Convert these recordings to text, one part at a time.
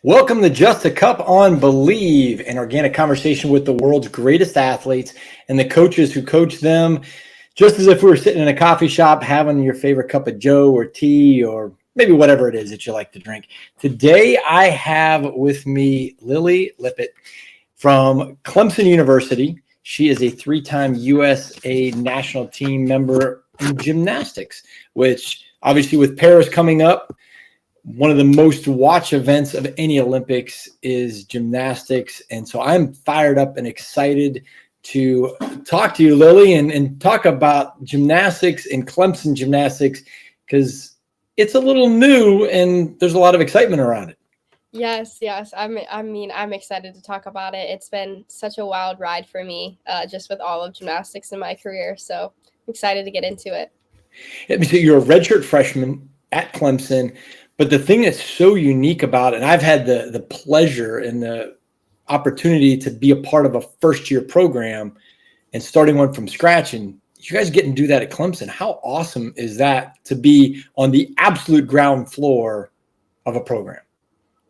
Welcome to Just a Cup on Bleav, an organic conversation with the world's greatest athletes and the coaches who coach them, just as if we were sitting in a coffee shop having your favorite cup of joe or tea or maybe whatever it is that you like to drink. Today, I have with me Lilly Lippeatt from Clemson University. She is a three-time USA national team member in gymnastics, which obviously with Paris coming up, one of the most watched events of any Olympics is gymnastics. And so I'm fired up and excited to talk to you, Lilly, and talk about gymnastics and Clemson gymnastics, because it's a little new and there's a lot of excitement around it. Yes. I'm excited to talk about it. It's been such a wild ride for me, just with all of gymnastics in my career. So I'm excited to get into it. So you're a redshirt freshman at Clemson. But the thing that's so unique about it, and I've had the pleasure and the opportunity to be a part of a first-year program and starting one from scratch, and you guys get to do that at Clemson. How awesome is that to be on the absolute ground floor of a program?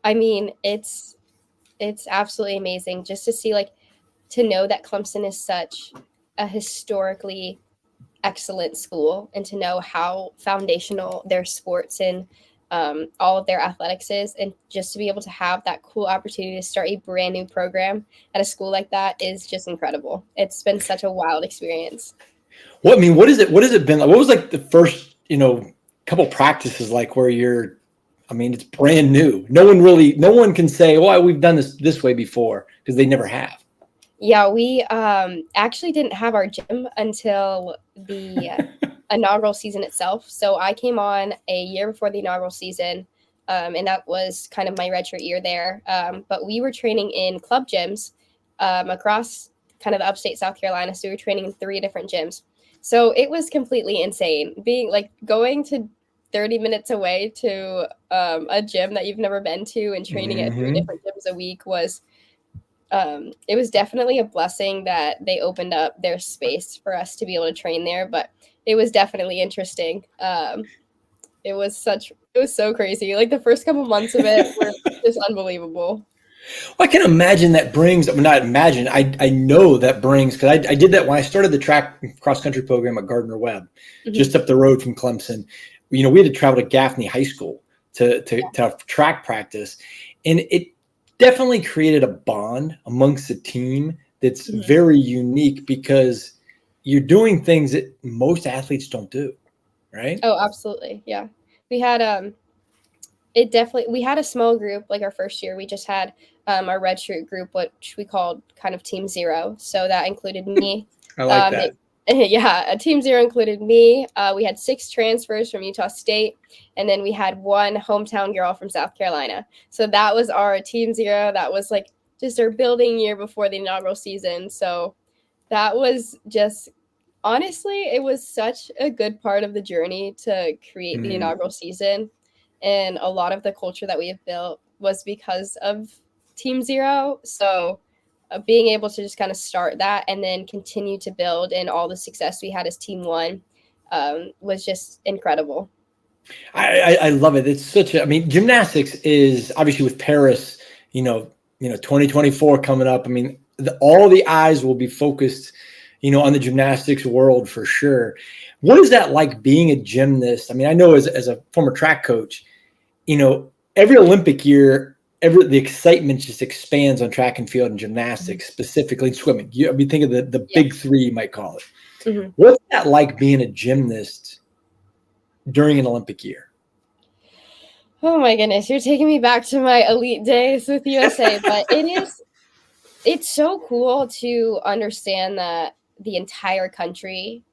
I mean, it's absolutely amazing just to see, to know that Clemson is such a historically excellent school, and to know how foundational their sports and all of their athletics is, and just to be able to have that cool opportunity to start a brand new program at a school like that is just incredible. It's been such a wild experience. What has it been like? What was the first, couple practices like where it's brand new. No one can say, oh, we've done this way before, because they never have. Yeah, we actually didn't have our gym until the inaugural season itself. So I came on a year before the inaugural season, and that was kind of my redshirt year there. But we were training in club gyms across kind of the upstate South Carolina. So we were training in 3 different gyms. So it was completely insane. Going to 30 minutes away to a gym that you've never been to and training at 3 different gyms a week was it was definitely a blessing that they opened up their space for us to be able to train there, but it was definitely interesting. It was so crazy. The first couple months of it were just unbelievable. Well, I can imagine that brings, not imagine, I know that brings, because I did that when I started the track cross country program at Gardner Webb, just up the road from Clemson. We had to travel to Gaffney High School to have track practice. And it definitely created a bond amongst the team that's very unique, because you're doing things that most athletes don't do, right? Oh, absolutely. Yeah. We had we had a small group. Our first year, we just had our redshirt group, which we called kind of Team Zero. So that included me. I like that. Yeah, Team Zero included me. We had 6 transfers from Utah State, and then we had 1 hometown girl from South Carolina. So that was our Team Zero. That was just our building year before the inaugural season. So that was just, honestly, it was such a good part of the journey to create the inaugural season. And a lot of the culture that we have built was because of Team Zero. So being able to just kind of start that and then continue to build, and all the success we had as Team One was just incredible. I love it. It's gymnastics is obviously, with Paris, 2024 coming up. All the eyes will be focused, on the gymnastics world for sure. What is that like being a gymnast? I know as a former track coach, every Olympic year, the excitement just expands on track and field and gymnastics, specifically swimming. Think of the big 3, you might call it. What's that like being a gymnast during an Olympic year? Oh my goodness, you're taking me back to my elite days with USA, but it's so cool to understand that the entire country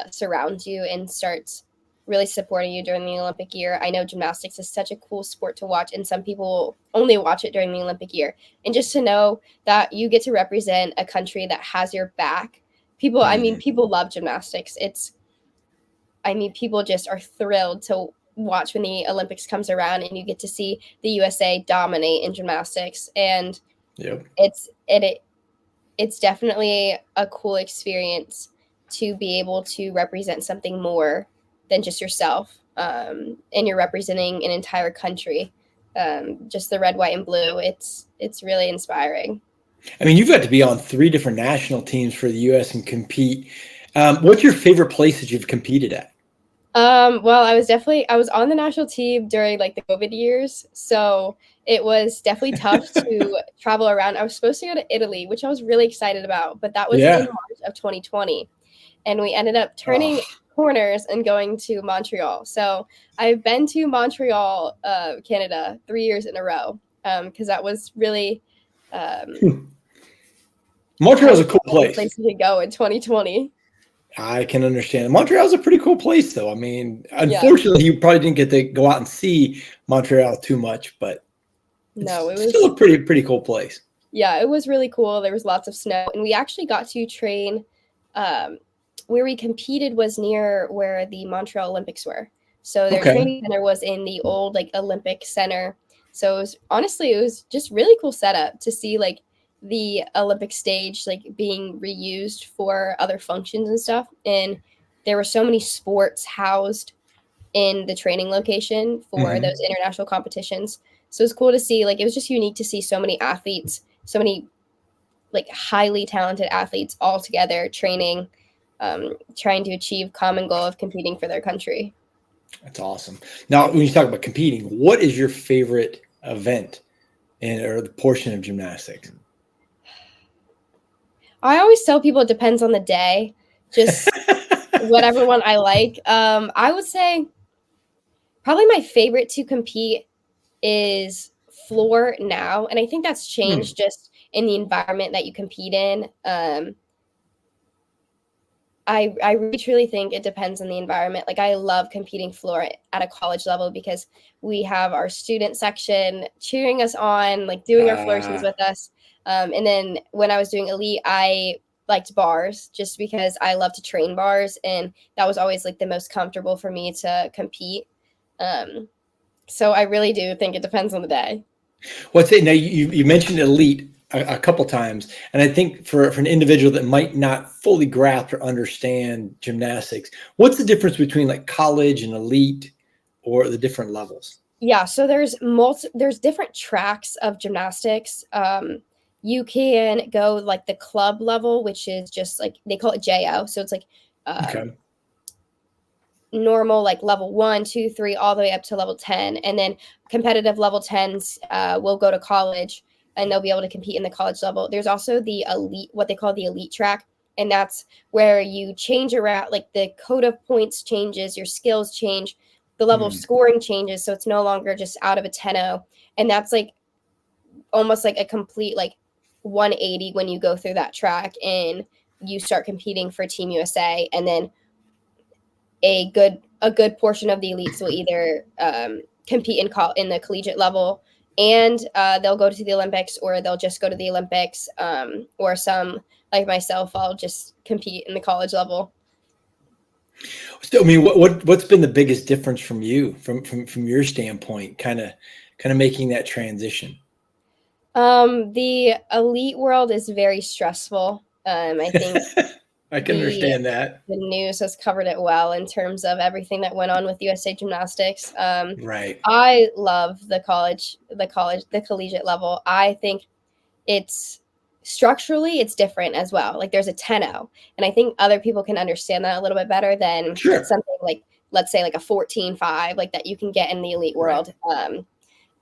surrounds you and starts really supporting you during the Olympic year. I know gymnastics is such a cool sport to watch, and some people only watch it during the Olympic year. And just to know that you get to represent a country that has your back. People love gymnastics. People just are thrilled to watch when the Olympics comes around and you get to see the USA dominate in gymnastics. And it's definitely a cool experience to be able to represent something more than just yourself, and you're representing an entire country. just the red, white, and blue. It's really inspiring. I mean, you've got to be on 3 different national teams for the U.S. and compete. What's your favorite place that you've competed at? Well, I was on the national team during like the COVID years, so it was definitely tough to travel around. I was supposed to go to Italy, which I was really excited about, but that was in Yeah. March of 2020, and we ended up turning Oh, corners and going to Montreal. So I've been to Montreal, Canada, 3 years in a row, because that was really Montreal's kind a of cool the only place. place we could go in 2020. I can understand. Montreal's a pretty cool place, though. I mean, Yeah, unfortunately, you probably didn't get to go out and see Montreal too much, but no, it's it still was a pretty cool place. yeah, it was really cool. There was lots of snow, and we actually got to train. Um, where we competed was near where the Montreal Olympics were. So their Okay. training center was in the old like Olympic Center. So it was just really cool setup to see like the Olympic stage like being reused for other functions and stuff. And there were so many sports housed in the training location for Mhm. those international competitions. So it's cool to see like it was just unique to see so many athletes, so many like highly talented athletes all together training, trying to achieve common goal of competing for their country. That's awesome. Now, when you talk about competing, what is your favorite event or the portion of gymnastics? I always tell people it depends on the day, just whatever one I like. I would say probably my favorite to compete is floor now, and I think that's Hmm. changed just in the environment that you compete in. I really truly think it depends on the environment. Like I love competing floor at a college level because we have our student section cheering us on, like doing our floor routines Uh, with us. And then when I was doing elite, I liked bars just because I love to train bars, and that was always like the most comfortable for me to compete. Um, so I really do think it depends on the day. what's it now? You mentioned elite a couple times, and I think for an individual that might not fully grasp or understand gymnastics, what's the difference between like college and elite, or the different levels? Yeah, so there's different tracks of gymnastics. You can go like the club level, which is just like they call it JO. So it's like um, Okay. normal, like level one, two, three, all the way up to level 10. And then competitive level 10s will go to college and they'll be able to compete in the college level. There's also the elite, what they call the elite track. And that's where you change around, like the code of points changes, your skills change, the level of Hmm. scoring changes. So it's no longer just out of a 10-0. And that's like almost like a complete like 180 when you go through that track and you start competing for Team USA. And then a good portion of the elites will either compete in the collegiate level, and they'll go to the Olympics, or they'll just go to the Olympics, or some like myself, I'll just compete in the college level. So, I mean, what's been the biggest difference from you, from your standpoint, kind of making that transition? The elite world is very stressful. I think I can the understand that. the news has covered it well in terms of everything that went on with USA Gymnastics. Right. I love the collegiate level. I think it's structurally it's different as well. Like there's a 10-0, and I think other people can understand that a little bit better than Sure. something like, let's say, like a 14-5, like that you can get in the elite Right. world.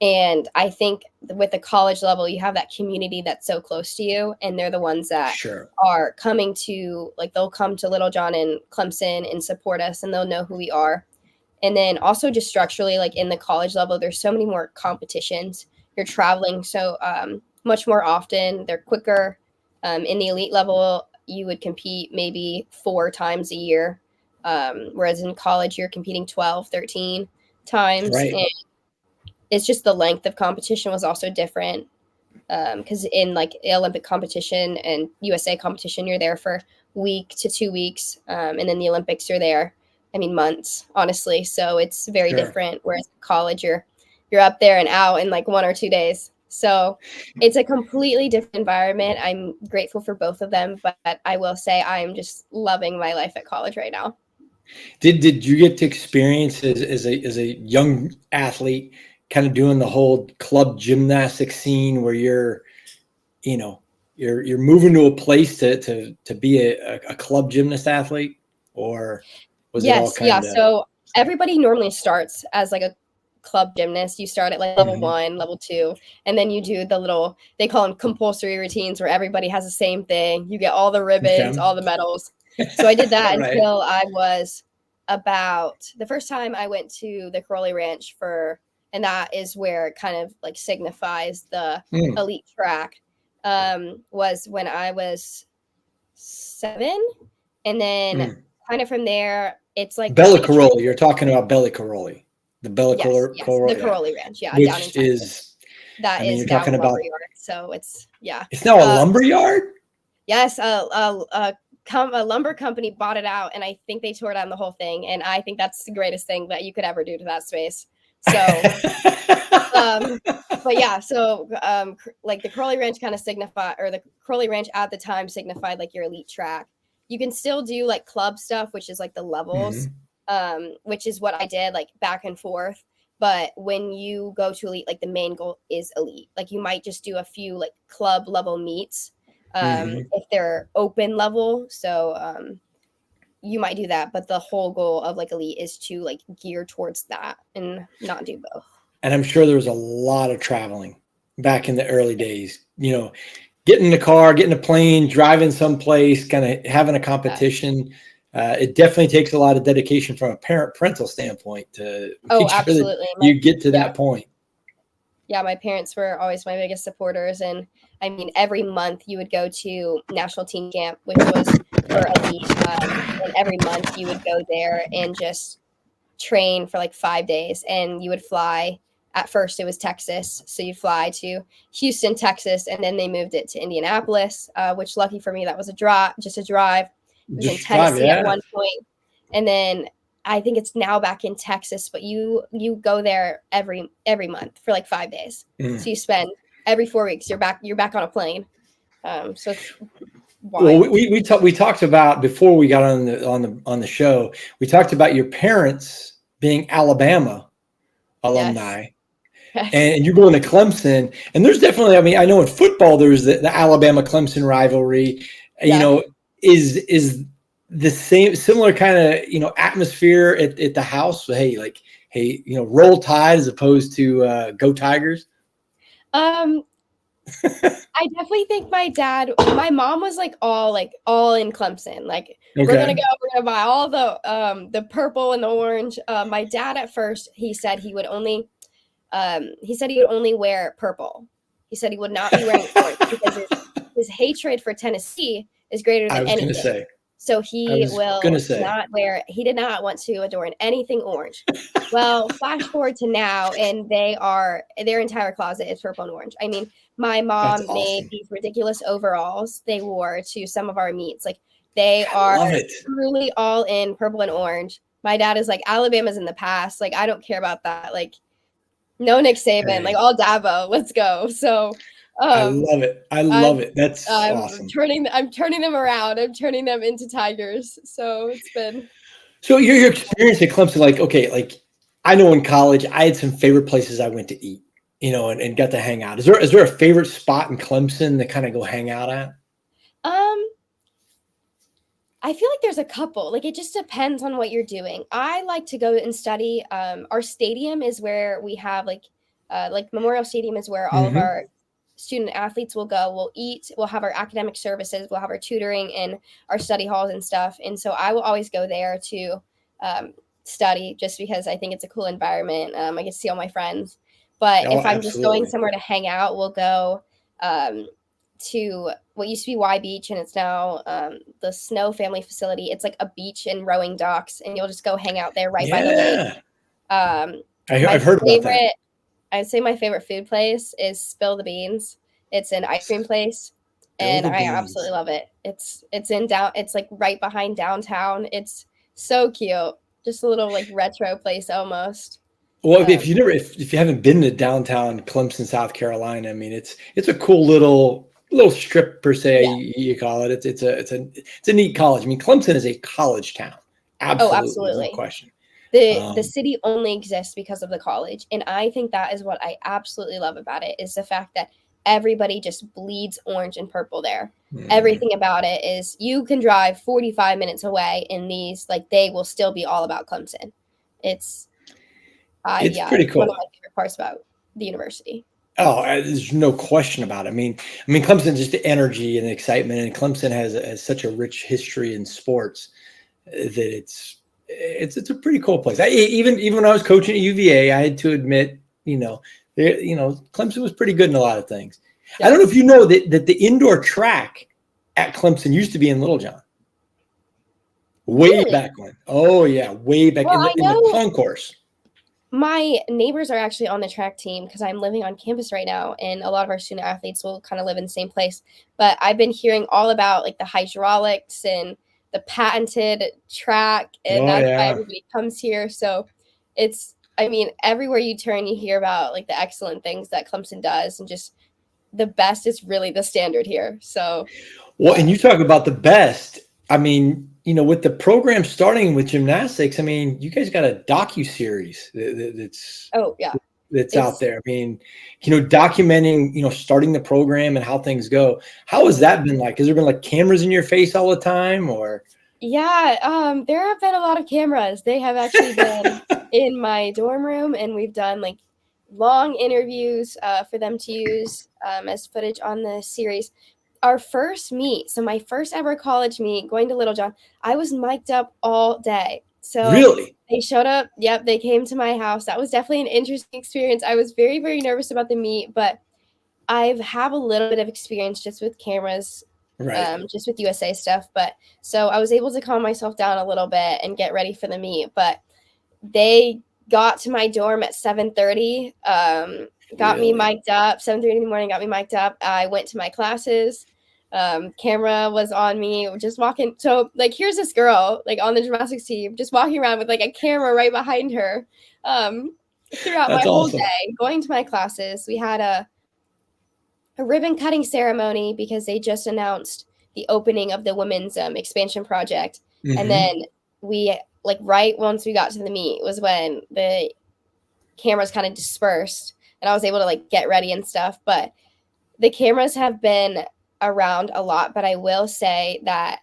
And I think with the college level, you have that community that's so close to you, and they're the ones that Sure. are coming to, like, they'll come to Little John and Clemson and support us, and they'll know who we are. And then also just structurally, like in the college level, there's so many more competitions. You're traveling so much more often. They're quicker. In the elite level, you would compete maybe 4 times a year, whereas in college, you're competing 12, 13 times. Right. And it's just the length of competition was also different, because in like Olympic competition and USA competition, you're there for week to 2 weeks, and then the Olympics, you're there. I mean, months, honestly. So it's very Sure. different. Whereas college, you're up there and out in like 1 or 2 days. So it's a completely different environment. I'm grateful for both of them, but I will say I'm just loving my life at college right now. Did you get to experience as a young athlete kind of doing the whole club gymnastics scene where you're moving to a place to be a club gymnast athlete, or was it all kind of? So everybody normally starts as like a club gymnast. You start at like level 1, level 2, and then you do the little, they call them compulsory routines, where everybody has the same thing. You get all the ribbons, all the medals. So I did that Right. until I was about, the first time I went to the Crowley Ranch and that is where it kind of like signifies the elite track, was when I was 7. And then kind of from there, it's like Bella Caroli. You're talking about Bella Caroli, the Bella Caroli, the Crowley Ranch, which down in Texas. You're talking about lumberyard, so it's It's now a lumberyard. Yes, a lumber company bought it out, and I think they tore down the whole thing. And I think that's the greatest thing that you could ever do to that space. So, but yeah, so like the Crowley Ranch kind of signified, or the Crowley Ranch at the time signified like your elite track. You can still do like club stuff, which is like the levels, which is what I did, like back and forth. But when you go to elite, like the main goal is elite. Like you might just do a few like club level meets if they're open level. So you might do that, but the whole goal of like elite is to like gear towards that and not do both. And I'm sure there was a lot of traveling back in the early days, getting in the car, getting a plane, driving someplace, kind of having a competition. It definitely takes a lot of dedication from a parental standpoint to make sure absolutely. that you get to that point. Yeah, my parents were always my biggest supporters. And I mean, every month you would go to national team camp, which was for elite. And every month you would go there and just train for like 5 days. And you would fly. At first it was Texas. So you'd fly to Houston, Texas, and then they moved it to Indianapolis, which lucky for me, that was just a drive. It was in Tennessee at one point. And then I think it's now back in Texas, but you go there every month for like 5 days. So you spend every 4 weeks, you're back on a plane. So it's wild. Well, we talked about, before we got on the show, we talked about your parents being Alabama alumni. Yes. And you're going to Clemson, and there's definitely, I mean, I know in football there's the Alabama Clemson rivalry. Is the similar kind of atmosphere at the house? So, hey, roll Tide as opposed to go Tigers. I definitely think my mom was like all in Clemson. Like, we're gonna buy all the purple and the orange. My dad at first, he said he would only wear purple. He said he would not be wearing orange because his hatred for Tennessee is greater than anything. So he did not want to adorn anything orange. Well, flash forward to now, and their entire closet is purple and orange. I mean, my mom made these ridiculous overalls they wore to some of our meets. Like, they are truly all in purple and orange. My dad is like, Alabama's in the past. Like, I don't care about that. Like, no Nick Saban, like all Dabo. Let's go. So I love it. I love it. That's awesome. I'm turning them around. I'm turning them into Tigers. So it's been. So your experience at Clemson, like I know in college I had some favorite places I went to eat, and got to hang out. Is there a favorite spot in Clemson to kind of go hang out at? I feel like there's a couple. Like, it just depends on what you're doing. I like to go and study. Our stadium is where we have like Memorial Stadium is where all of our student athletes will go. We'll eat. We'll have our academic services. We'll have our tutoring in our study halls and stuff. And so I will always go there to study, just because I think it's a cool environment. I get to see all my friends. But if I'm just going somewhere to hang out, we'll go to what used to be Y Beach, and it's now the Snow Family Facility. It's like a beach and rowing docks, and you'll just go hang out there by the lake. I've heard about that. I'd say my favorite food place is Spill the Beans. It's an ice cream place, and I absolutely love it. It's like right behind downtown. It's so cute. Just a little like retro place almost. Well, if you haven't been to downtown Clemson, South Carolina, I mean, it's a cool little strip per se. You call it. It's a neat college. I mean, Clemson is a college town. Absolutely. No question. The city only exists because of the college. And I think that is what I absolutely love about it, is the fact that everybody just bleeds orange and purple there. Everything about it is you can drive 45 minutes away and these, like, they will still be all about Clemson. It's pretty cool. One of my favorite parts about the university. Oh, there's no question about it. I mean, Clemson, just the energy and the excitement, and Clemson has such a rich history in sports that it's a pretty cool place. Even when I was coaching at UVA, I had to admit, Clemson was pretty good in a lot of things. Yes. I don't know if you know that the indoor track at Clemson used to be in Littlejohn. Way back when. Oh yeah, way back in the concourse. My neighbors are actually on the track team because I'm living on campus right now, and a lot of our student athletes will kind of live in the same place. But I've been hearing all about like the hydraulics and the patented track, and that's why everybody comes here. So everywhere you turn, you hear about like the excellent things that Clemson does, and just the best is really the standard here. So, well, and you talk about the best. With the program starting with gymnastics, you guys got a docu-series that's out there. Documenting, starting the program and how things go. How has that been like? Has there been like cameras in your face all the time, or? Yeah, there have been a lot of cameras. They have actually been in my dorm room, and we've done like long interviews for them to use as footage on the series. Our first meet, so my first ever college meet, going to Littlejohn, I was mic'd up all day. So really, they showed up. Yep, they came to my house. That was definitely an interesting experience. I was very, very nervous about the meet, but I have a little bit of experience just with cameras, right? Just with USA stuff. But so I was able to calm myself down a little bit and get ready for the meet. But they got to my dorm at 7:30. Got me mic'd up. 7:30 in the morning. Got me mic'd up. I went to my classes. Camera was on me, just walking. So like, here's this girl like on the gymnastics team, just walking around with like a camera right behind her. Throughout my whole day, going to my classes. We had a ribbon cutting ceremony because they just announced the opening of the women's expansion project. Mm-hmm. And then we like right once we got to the meet was when the cameras kind of dispersed and I was able to like get ready and stuff. But the cameras have been around a lot, but I will say that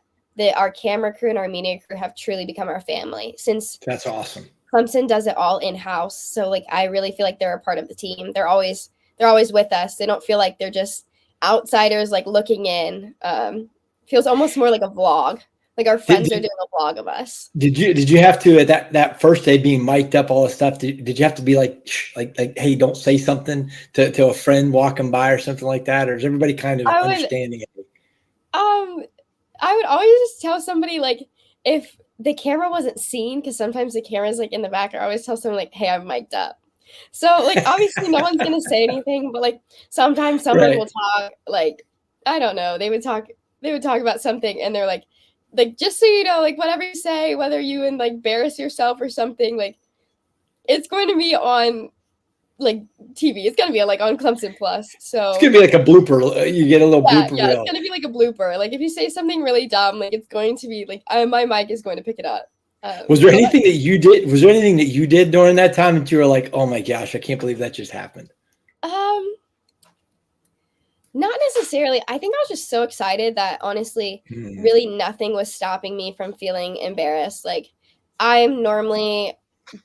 our camera crew and our media crew have truly become our family since. That's awesome. Clemson does it all in-house. So like, I really feel like they're a part of the team. They're always with us. They don't feel like they're just outsiders, like looking in. Feels almost more like a vlog. Like our friends are doing a vlog of us. Did you have to at that first day being mic'd up, all this stuff? Did you have to be like, hey, don't say something to a friend walking by or something like that? Or is everybody kind of understanding it? I would always just tell somebody like if the camera wasn't seen, because sometimes the camera's like in the back, I always tell someone like, hey, I'm mic'd up. So like obviously no one's gonna say anything, but like sometimes someone will talk, like I don't know, they would talk about something and they're like just so you know, like whatever you say, whether you like embarrass yourself or something, like it's going to be on like TV. It's gonna be like on Clemson Plus. So it's gonna be like a blooper. You get a little blooper reel. It's gonna be like a blooper. Like if you say something really dumb, like it's going to be like my mic is going to pick it up. Was there anything that you did? Was there anything that you did during that time that you were like, "Oh my gosh, I can't believe that just happened"? Not necessarily. I think I was just so excited that honestly, really nothing was stopping me from feeling embarrassed. Like I normally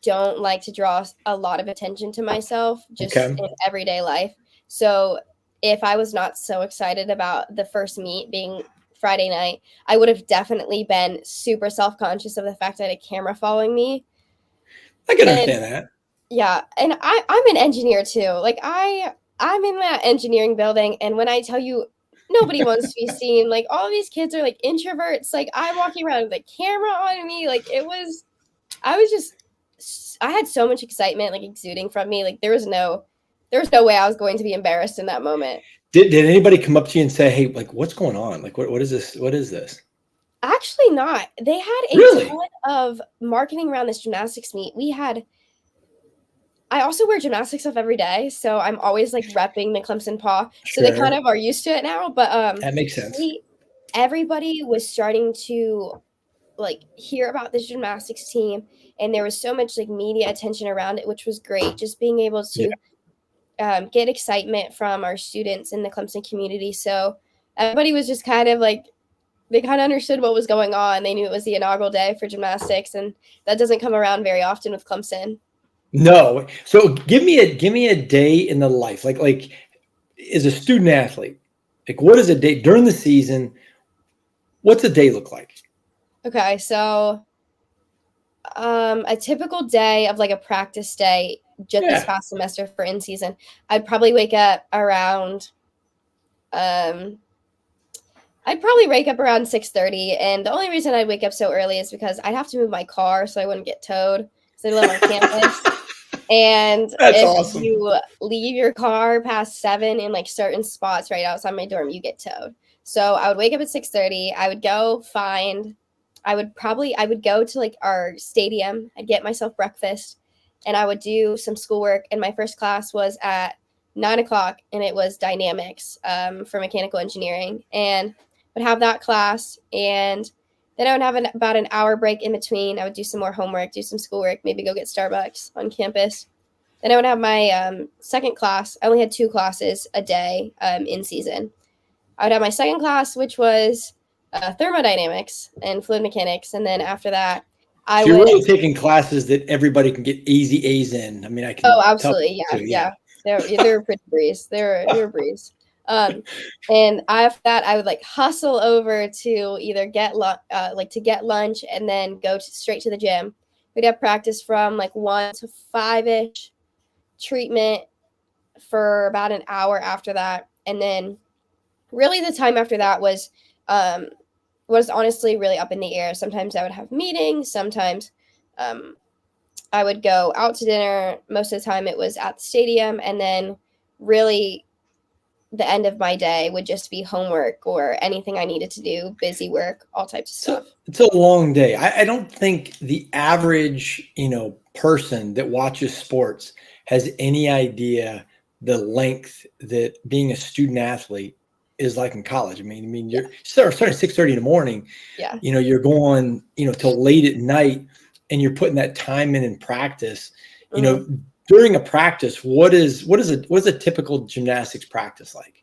don't like to draw a lot of attention to myself just in everyday life. So if I was not so excited about the first meet being Friday night, I would have definitely been super self-conscious of the fact that I had a camera following me. I can understand that. Yeah. And I'm an engineer too. Like I'm in that engineering building. And when I tell you nobody wants to be seen, like all of these kids are like introverts. Like I'm walking around with a camera on me. Like I had so much excitement like exuding from me. Like there was no way I was going to be embarrassed in that moment. Did anybody come up to you and say, "Hey, like what's going on? Like what is this? What is this?" Actually not. They had a ton of marketing around this gymnastics meet. I also wear gymnastics stuff every day, so I'm always like repping the Clemson paw. Sure. So they kind of are used to it now. But that makes sense. Everybody was starting to like hear about this gymnastics team, and there was so much like media attention around it, which was great. Just being able Yeah. to get excitement from our students in the Clemson community. So everybody was just kind of like, they kind of understood what was going on. They knew it was the inaugural day for gymnastics, and that doesn't come around very often with Clemson. No. So give me a day in the life, like as a student athlete, like what is a day during the season? What's a day look like? Okay, so a typical day of like a practice day just this Yeah. past semester for in season, I'd probably wake up around 6:30, and the only reason I'd wake up so early is because I'd have to move my car so I wouldn't get towed because I live on campus. And That's if awesome. you leave your car past 7 in like certain spots right outside my dorm, you get towed. So I would wake up at 6:30. I would go to like our stadium. I'd get myself breakfast, and I would do some schoolwork. And my first class was at 9 o'clock, and it was dynamics for mechanical engineering. And would have that class, and then I would have about an hour break in between. I would do some more homework, do some schoolwork, maybe go get Starbucks on campus. Then I would have my second class. I only had 2 classes a day in season. I would have my second class, which was thermodynamics and fluid mechanics. And then after that, I So you're would. really taking classes that everybody can get easy A's in. I mean, I can Oh, tell absolutely. Yeah. too, Yeah. They're a pretty breeze. They're a breeze. And after that, I would like hustle over to either get lunch and then go straight to the gym. We'd have practice from like 1 to 5-ish, treatment for about an hour after that, and then really the time after that was honestly really up in the air. Sometimes I would have meetings. Sometimes I would go out to dinner. Most of the time it was at the stadium, and then really the end of my day would just be homework or anything I needed to do, busy work, all types of So stuff. it's a long day. I don't think the average, person that watches sports has any idea the length that being a student athlete is like in college. I mean, Yeah. you're starting at 6:30 in the morning. Yeah. You're going, till late at night, and you're putting that time in practice. Mhm. During a practice, what is a typical gymnastics practice like?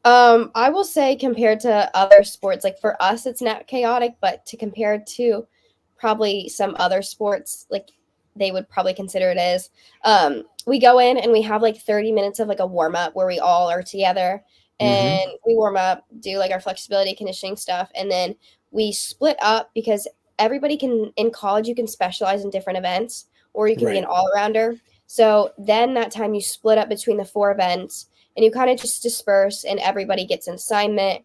I will say compared to other sports, like for us, it's not chaotic, but to compare to probably some other sports, like they would probably consider it as, we go in and we have like 30 minutes of like a warm up where we all are together Mm-hmm. and we warm up, do like our flexibility conditioning stuff. And then we split up because everybody can, in college, you can specialize in different events or you can be an Right. all rounder. So then that time you split up between the 4 events and you kind of just disperse and everybody gets an assignment.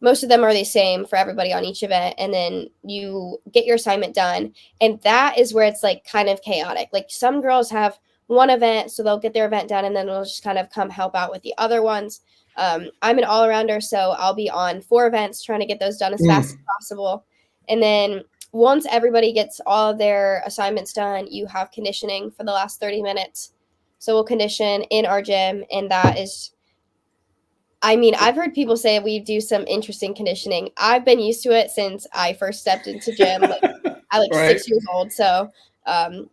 Most of them are the same for everybody on each event, and then you get your assignment done, and that is where it's like kind of chaotic. Like some girls have one event, so they'll get their event done and then they'll just kind of come help out with the other ones. I'm an all-arounder, so I'll be on 4 events trying to get those done as fast as possible. And then once everybody gets all of their assignments done, you have conditioning for the last 30 minutes. So we'll condition in our gym, and that is, I mean, I've heard people say we do some interesting conditioning. I've been used to it since I first stepped into gym, like I like Right. 6 years old. So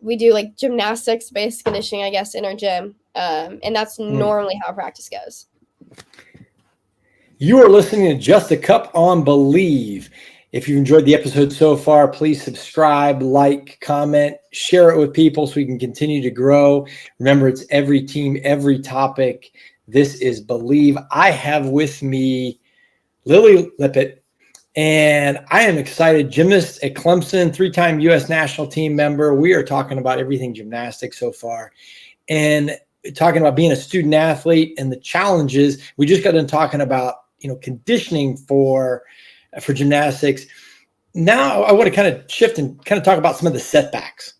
we do like gymnastics based conditioning, I guess, in our gym. And that's normally how practice goes. You are listening to Just a Cup on Bleav. If you've enjoyed the episode so far, please subscribe, like, comment, share it with people so we can continue to grow. Remember, it's every team, every topic. This is Bleav. I have with me Lilly Lippeatt, and I am excited. Gymnast at Clemson, 3-time U.S. national team member. We are talking about everything gymnastics so far, and talking about being a student athlete and the challenges. We just got done talking about conditioning for gymnastics. Now I want to kind of shift and kind of talk about some of the setbacks,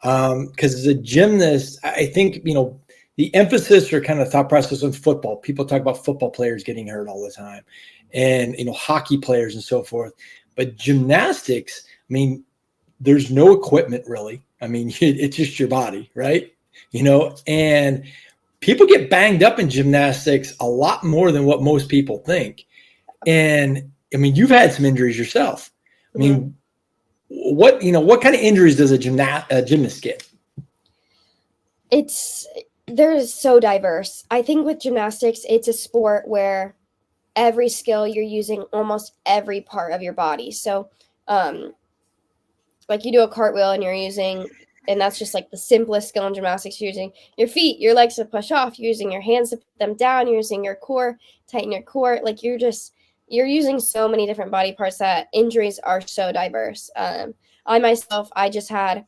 because as a gymnast, I think the emphasis or kind of thought process on football. People talk about football players getting hurt all the time, and hockey players and so forth. But gymnastics, I mean, there's no equipment really. I mean, it's just your body, right? And people get banged up in gymnastics a lot more than what most people think. And I mean, you've had some injuries yourself. I mean, what kind of injuries does a gymnast get? They're so diverse. I think with gymnastics, it's a sport where every skill you're using almost every part of your body. So, like you do a cartwheel and and that's just like the simplest skill in gymnastics. You're using your feet, your legs to push off, you're using your hands to put them down, you're using your core, tighten your core. Like you're using so many different body parts that injuries are so diverse. I myself, I just had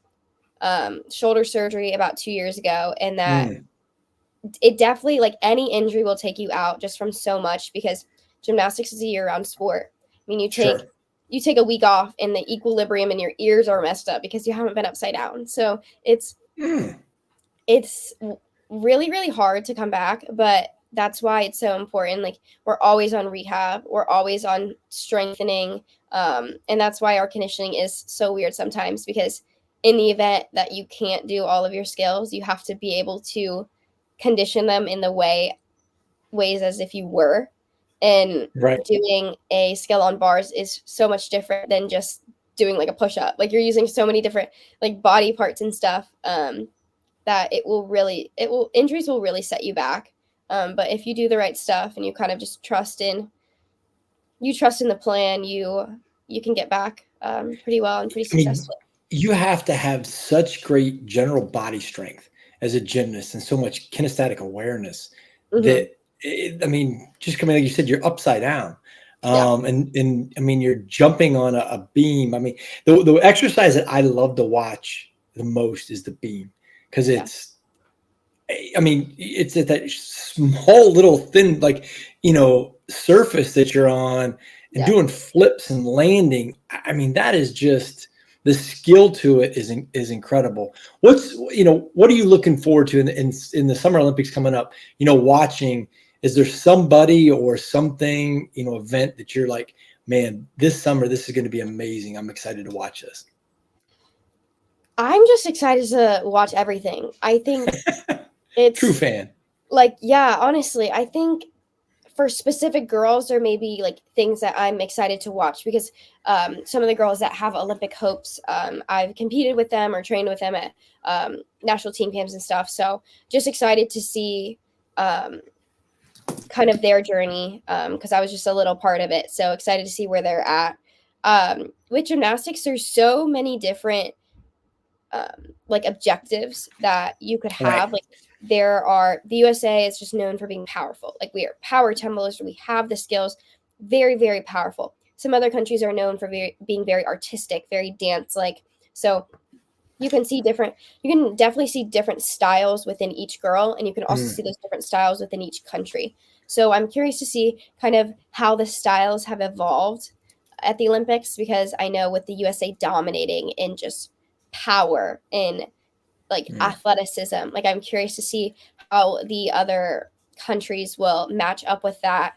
shoulder surgery about 2 years ago, and that it definitely, like, any injury will take you out just from so much, because gymnastics is a year-round sport. I mean, you take a week off and the equilibrium in your ears are messed up because you haven't been upside down. So it's really, really hard to come back, but that's why it's so important. Like, we're always on rehab, we're always on strengthening, and that's why our conditioning is so weird sometimes, because in the event that you can't do all of your skills, you have to be able to condition them in the ways as if you were. And doing a skill on bars is so much different than just doing like a push-up. Like, you're using so many different like body parts and stuff, that injuries will really set you back. But if you do the right stuff and you kind of just trust in the plan, you can get back pretty well and pretty successfully. You have to have such great general body strength as a gymnast and so much kinesthetic awareness that, just coming, like you said, you're upside down. And I mean, you're jumping on a beam. I mean, the exercise that I love to watch the most is the beam, because it's at that small little thin, like, surface that you're on, and doing flips and landing. I mean, that is just, the skill to it is incredible. What are you looking forward to in the Summer Olympics coming up? Watching, is there somebody or something, event that you're like, man, this summer, this is going to be amazing, I'm excited to watch this? I'm just excited to watch everything. I think it's true fan. Like, yeah, honestly, I think for specific girls, there may be like things that I'm excited to watch, because some of the girls that have Olympic hopes, I've competed with them or trained with them at national team camps and stuff. So just excited to see kind of their journey, because I was just a little part of it. So excited to see where they're at. With gymnastics, there's so many different like objectives that you could have. Like, the USA is just known for being powerful. Like, we are power tumblers, we have the skills, very, very powerful. Some other countries are known for being very artistic, very dance like. So you can definitely see different styles within each girl, and you can also see those different styles within each country. So I'm curious to see kind of how the styles have evolved at the Olympics, because I know with the USA dominating in just power and like athleticism, like, I'm curious to see how the other countries will match up with that,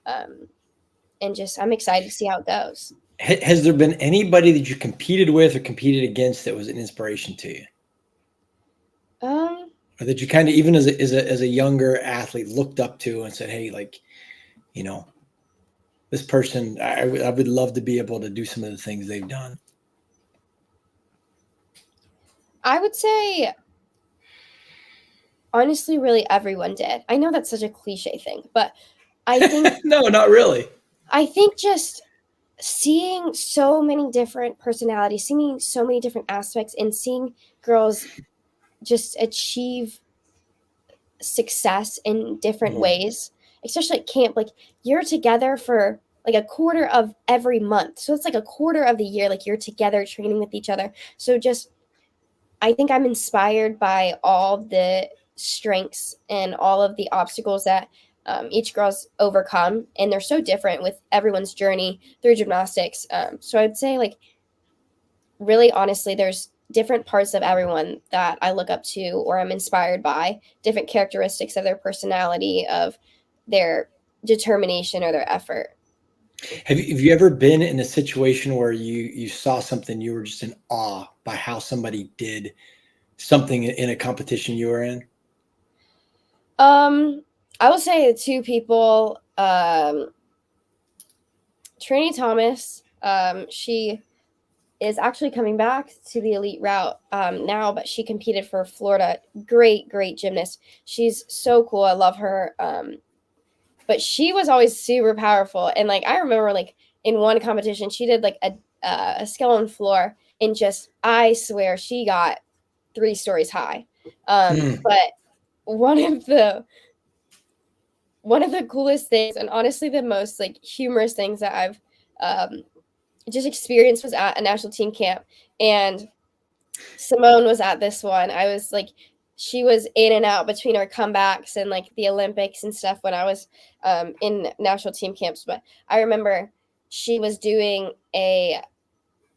and just, I'm excited to see how it goes. Has there been anybody that you competed with or competed against that was an inspiration to you, or that you kind of, even as a younger athlete, looked up to and said, hey, like, this person, I would love to be able to do some of the things they've done? I would say, honestly, really everyone did. I know that's such a cliche thing, but I think no, not really. I think just seeing so many different personalities, seeing so many different aspects, and seeing girls just achieve success in different ways, especially at camp. Like, you're together for like a quarter of every month. So it's like a quarter of the year, like, you're together training with each other. So just, I think I'm inspired by all the strengths and all of the obstacles that each girl's overcome. And they're so different with everyone's journey through gymnastics. So I'd say, like, really honestly, there's different parts of everyone that I look up to or I'm inspired by, different characteristics of their personality, of their determination or their effort. Have you ever been in a situation where you saw something, you were just in awe by how somebody did something in a competition you were in? I will say two people, Trini Thomas, she is actually coming back to the elite route now, but she competed for Florida. Great gymnast. She's so cool. I love her. But she was always super powerful. And like, I remember like in one competition, she did like a skeleton floor and just, I swear she got 3 stories high. But one of the coolest things, and honestly the most like humorous things that I've just experienced, was at a national team camp, and Simone was at this one. I was like, she was in and out between our comebacks and like the Olympics and stuff when I was in national team camps. But I remember she was doing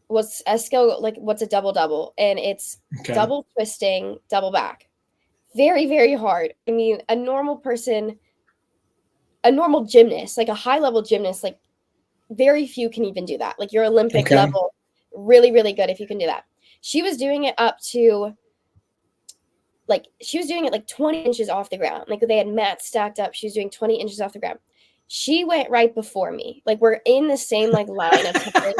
what's a skill, like what's a double, and it's double twisting, double back. Very, very hard. I mean, a normal person, a normal gymnast, like a high level gymnast, like very few can even do that. Like your Olympic level, really, really good if you can do that. She was doing it up to like, she was doing it like 20 inches off the ground. Like they had mats stacked up. She was doing 20 inches off the ground. She went right before me. Like we're in the same like line of something.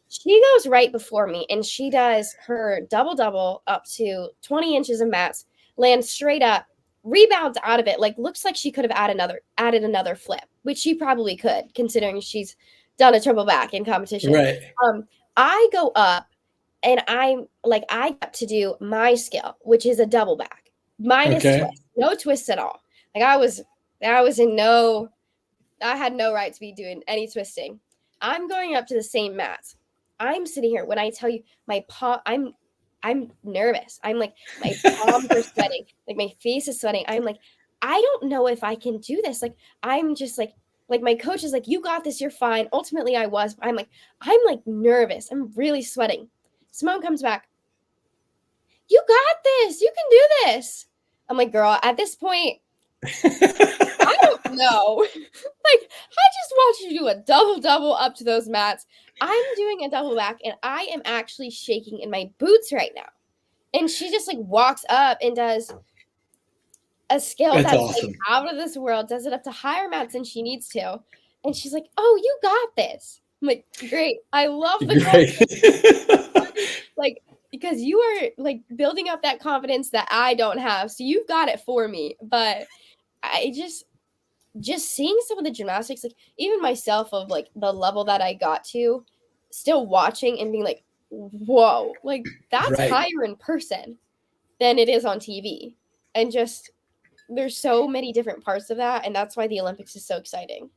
She goes right before me and she does her double up to 20 inches of mats, lands straight up, rebounds out of it. Like looks like she could have added another flip, which she probably could, considering she's done a triple back in competition. Right. I go up and I got to do my skill, which is a double back minus twist, no twists at all. Like I had no right to be doing any twisting. I'm going up to the same mats. I'm sitting here. When I tell you my paw, I'm nervous. I'm like, my palms are sweating. Like my face is sweating. I'm like, I don't know if I can do this. Like, I'm just like my coach is like, you got this. You're fine. Ultimately I was. I'm like nervous. I'm really sweating. Simone comes back. You got this. You can do this. I'm like, girl, at this point, I don't know. Like, I just watched you do a double up to those mats. I'm doing a double back and I am actually shaking in my boots right now. And she just like walks up and does a skill that's awesome. Like out of this world, does it up to higher mats than she needs to. And she's like, oh, you got this. I'm like, great. I love the confidence. Like, because you are like building up that confidence that I don't have. So you've got it for me. But I just seeing some of the gymnastics, like even myself of like the level that I got to, still watching and being like, whoa, like that's higher in person than it is on TV. And just, there's so many different parts of that. And that's why the Olympics is so exciting.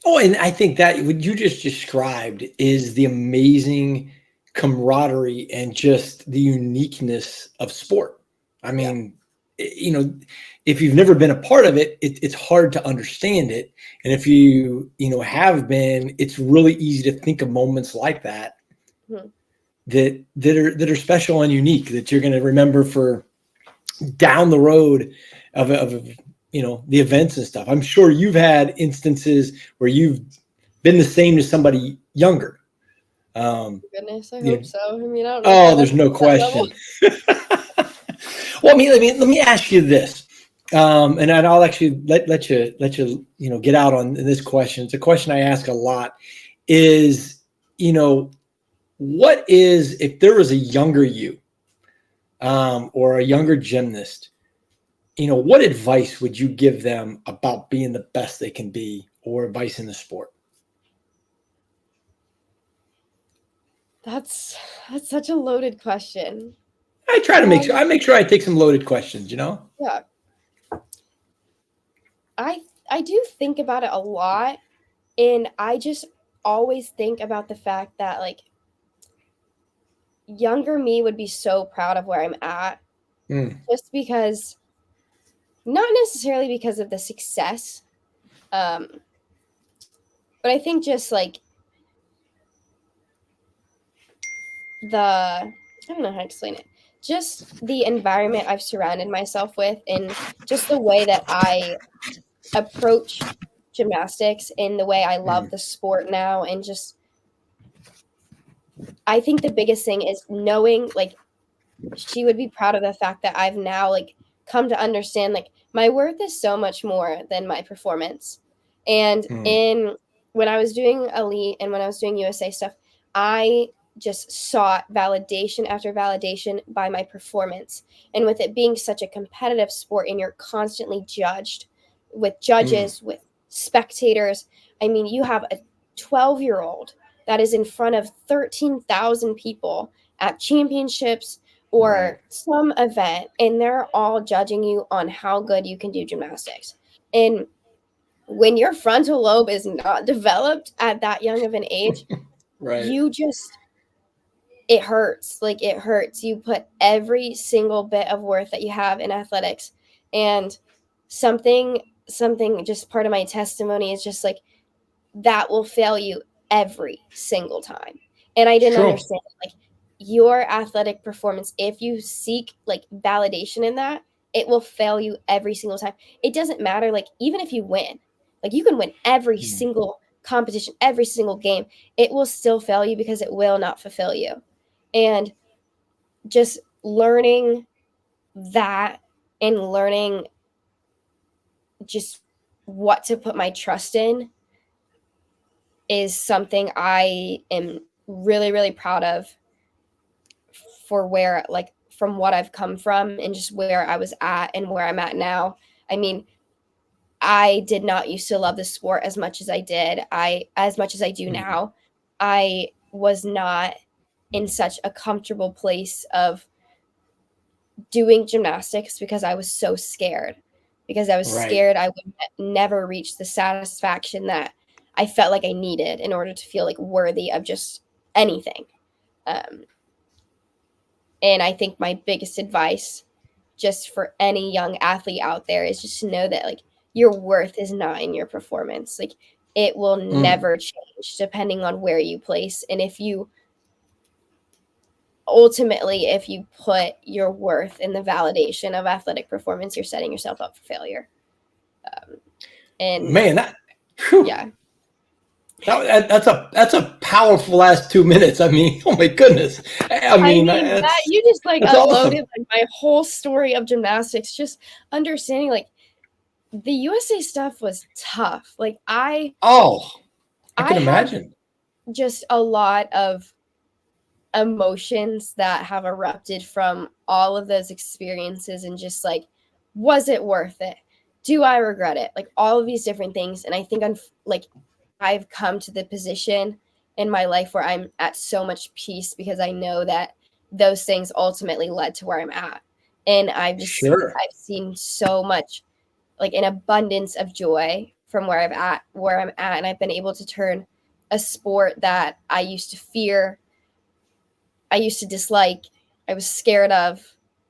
Oh, and I think that what you just described is the amazing camaraderie and just the uniqueness of sport. I mean, you know, if you've never been a part of it, it's hard to understand it. And if you have been, it's really easy to think of moments like that, that are special and unique, that you're going to remember for down the road of the events and stuff. I'm sure you've had instances where you've been the same to somebody younger. Goodness, I hope so. I mean, I don't know. Oh, there's no question. Well, let me ask you this, and I'll actually let you get out on this question. It's a question I ask a lot. Is what is, if there was a younger you, or a younger gymnast, what advice would you give them about being the best they can be, or advice in the sport? That's such a loaded question. I try to make sure I take some loaded questions, Yeah. I do think about it a lot, and I just always think about the fact that like younger me would be so proud of where I'm at, just because, not necessarily because of the success, but I think just like I don't know how to explain it. Just the environment I've surrounded myself with, and just the way that I approach gymnastics, and the way I love the sport now. And just, I think the biggest thing is knowing, like, she would be proud of the fact that I've now like come to understand like my worth is so much more than my performance. And when I was doing elite and when I was doing USA stuff, I just sought validation after validation by my performance. And with it being such a competitive sport and you're constantly judged with judges, with spectators, I mean, you have a 12-year-old that is in front of 13,000 people at championships or some event, and they're all judging you on how good you can do gymnastics. And when your frontal lobe is not developed at that young of an age, you just, it hurts. Like, it hurts. You put every single bit of worth that you have in athletics, and something just part of my testimony is just like, that will fail you every single time. And I didn't understand, like, your athletic performance, if you seek like validation in that, it will fail you every single time. It doesn't matter. Like, even if you win, like, you can win every single competition, every single game, it will still fail you because it will not fulfill you. And just learning that and learning just what to put my trust in is something I am really, really proud of for where, like, from what I've come from and just where I was at and where I'm at now. I mean, I did not used to love the sport as much as I did. As much as I do now. I was not in such a comfortable place of doing gymnastics because I was so scared. Because I was scared I would never reach the satisfaction that I felt like I needed in order to feel like worthy of just anything. And I think my biggest advice just for any young athlete out there is just to know that, like, your worth is not in your performance. Like, it will never change depending on where you place. And if you put your worth in the validation of athletic performance, you're setting yourself up for failure. And man, that's a powerful last 2 minutes. I mean, oh my goodness. I mean that you just like unloaded awesome. like my whole story of gymnastics. Just understanding, like, the USA stuff was tough. Like, I can imagine. Just a lot of emotions that have erupted from all of those experiences, and just like, was it worth it? Do I regret it? Like, all of these different things. And I think I've come to the position in my life where I'm at so much peace because I know that those things ultimately led to where I'm at. And I've seen so much, like, an abundance of joy from where I'm at. And I've been able to turn a sport that I used to fear, I used to dislike, I was scared of,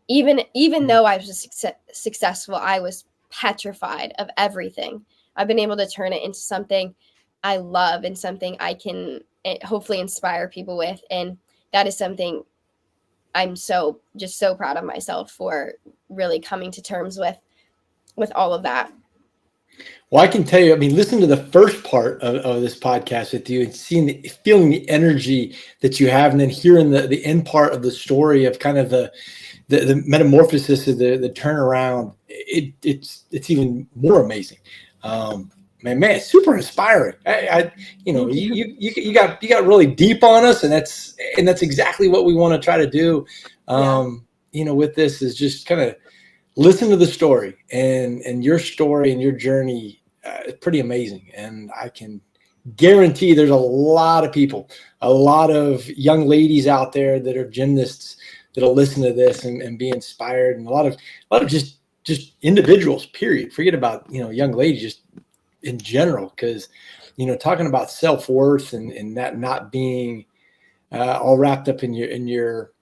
even though I was successful, I was petrified of everything. I've been able to turn it into something I love and something I can hopefully inspire people with. And that is something I'm so proud of myself for really coming to terms with all of that. Well, I can tell you, I mean, listening to the first part of this podcast with you and feeling the energy that you have, and then hearing the end part of the story of kind of the metamorphosis of the turnaround, it's even more amazing. Man, it's super inspiring. You got really deep on us, and that's exactly what we want to try to do. With this is just kind of listen to the story, and your story and your journey is pretty amazing. And I can guarantee there's a lot of people, a lot of young ladies out there that are gymnasts that'll listen to this and be inspired, and a lot of just individuals, period. Forget about, young ladies, just in general, because, talking about self-worth and that not being all wrapped up in your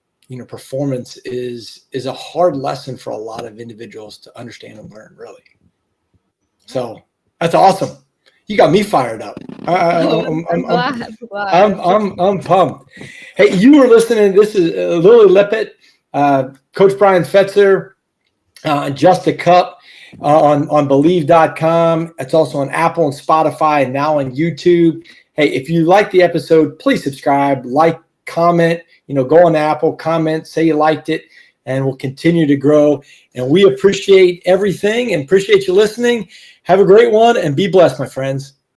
performance is a hard lesson for a lot of individuals to understand and learn, really. So that's awesome. You got me fired up. I'm pumped. Hey, you were listening. This is Lilly Lippeatt, Coach Bryan Fetzer, Just a Cup on Bleav.com. It's also on Apple and Spotify, and now on YouTube. Hey, if you like the episode, please subscribe, like, comment. Go on Apple, comment, say you liked it, and we'll continue to grow. And we appreciate everything and appreciate you listening. Have a great one and be blessed, my friends.